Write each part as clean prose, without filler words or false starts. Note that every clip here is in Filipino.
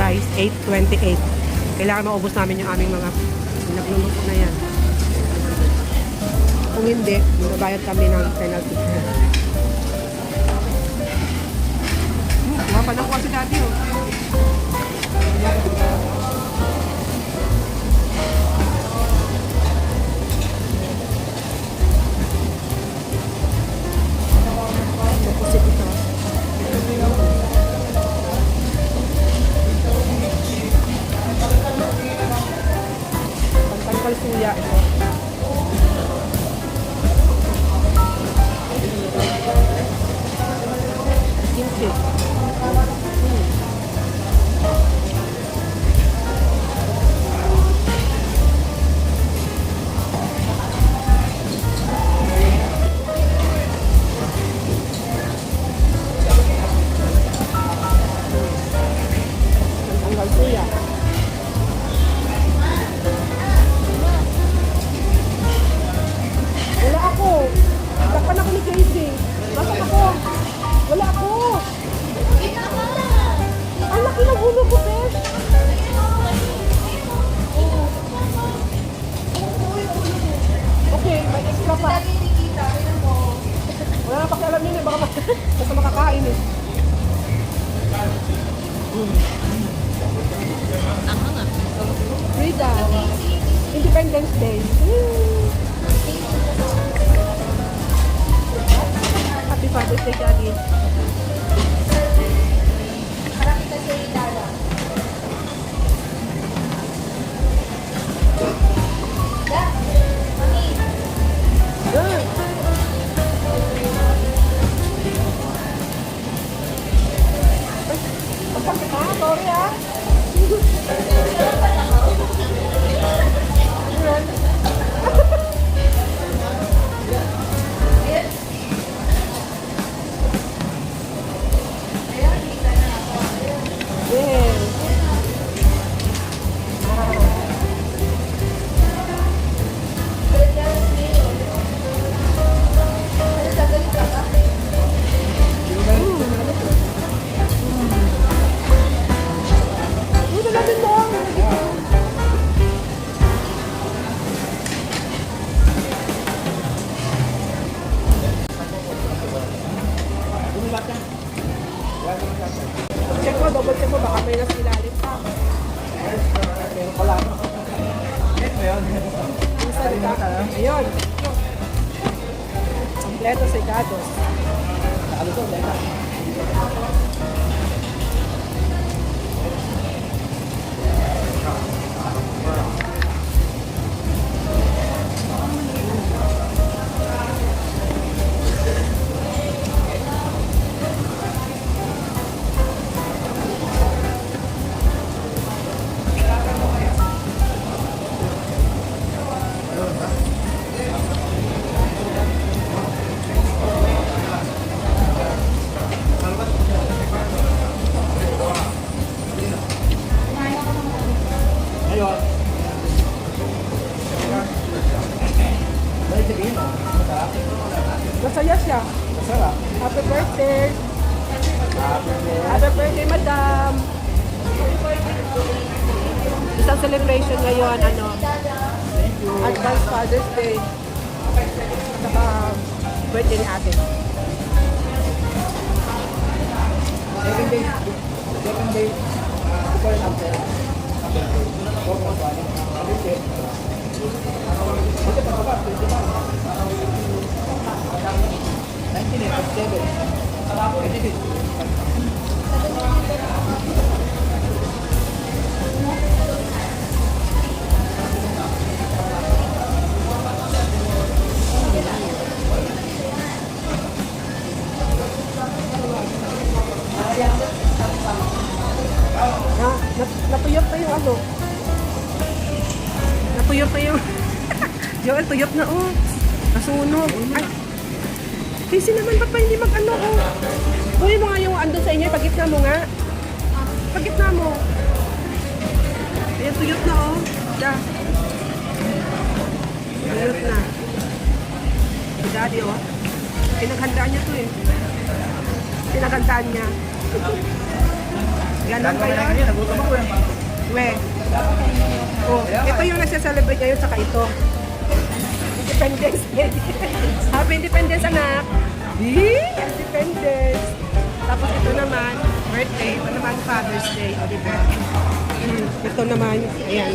price, 8.28. Kailangan maubos namin yung aming mga nagluluto na yan. Kung hindi, magbabayad kami ng penalty. Mapanang ko si Daddy, oh. Pusit ito. Pantangkal suya ito. Kimchi. Pantangkal suya. Wala ako. Takpan ako ni Casey. Masak ako. Wala ako. Ang laki ng ulo ko, Besh. Okay, may extra pa. Wala na pakialam yun eh. Basta makakain eh. Freedom. Independence Day. Happy Father's Day, Daddy. Good. Magpapit ha, sorry ha. Check mo, double check mo, baka may nasa ilalim pa. Meron pala. Ayun. Kompleto segados. Ano to? Masaya siya. Happy birthday. Happy birthday, madam. Isang celebration ngayon, ano, Advance Father's Day. Saka birthday ni ate. 7 days. 7 days. Before and after. Natuyot pa yung ano. Natuyot pa yung... Joel, tuyot na oh. Nasunog. Ay. Kasi naman, ba't pa hindi mag-ano oh? Kunin mo nga yung andun sa inyo. Pagitna mo nga. Pagitna mo. Ayan, tuyot na oh. Da. Tuyot na. Si Daddy oh. Pinaghandaan niya to eh. Pinaghandaan niya. Ganon ba yun? Kanina, nagutom ako yan. We. Oh, ito yung nagsa-celebrate ngayon, saka ito. Independence Day. Happy Independence, anak. Independence. Tapos ito naman, birthday. Ito naman, Father's Day. O, diba? Ito naman, ayan.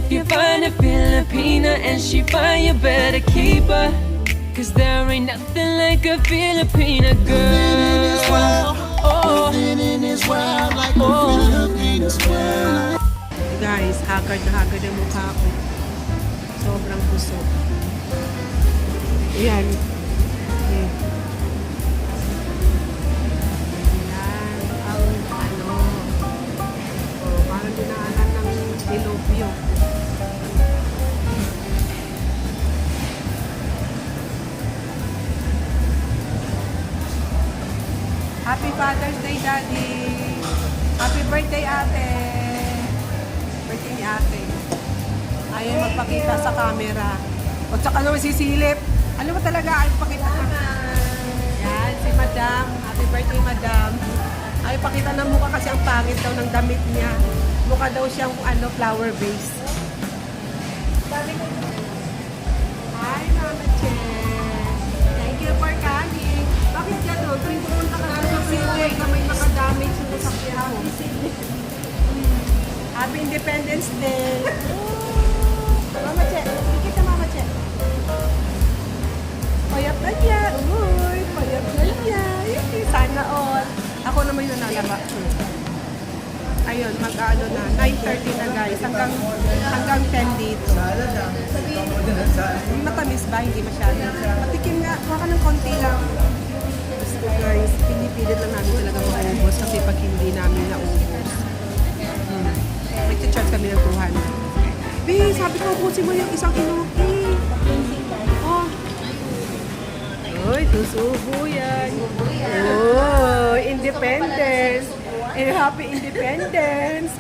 if you find a Filipina and she fine, you better keep her. Cause there ain't nothing like a Filipina girl. Oh, Guys, haggard na haggard ang mukha ko. Sobrang busog. Ayan. Okay. Ayan. Ang ano. Oh, parang dinaanan ng dilopyo. Happy Father's Day, Daddy! Happy birthday, ate! Birthday ni ate. Ayaw magpakita sa camera. O tsaka naman sisilip. Alam mo talaga, ayaw pakita ka. Yan, si Madam. Happy birthday, Madam. Ayaw pakita ng mukha kasi ang pangit daw ng damit niya. Mukha daw siyang flower vase. Hi, Mama Che. Thank you for coming. Bakit gano'n? Tuwing pumunta ka na sa city na may nakadamage sa sasakyan mo. Happy Independence Day. Mama Che, ikita Mama Che. Payat na niya. Uy, payat na niya. Sana all. Ako naman yung nanalaba. Ayun, mag-ano na. 9:30 na guys. Hanggang 10 dito. Matamis ba? Hindi masyado. Patikim nga. Kuha ka ng konti lang. Gusto guys, pinipilit lang namin talaga maubos kasi pag hindi namin naubos. Nag-charge kami ng 200. Be, sabi ko, ubusin mo yung isang inuki. Oh. Uy, susubo yan. Oh, independence. Eh, happy independence.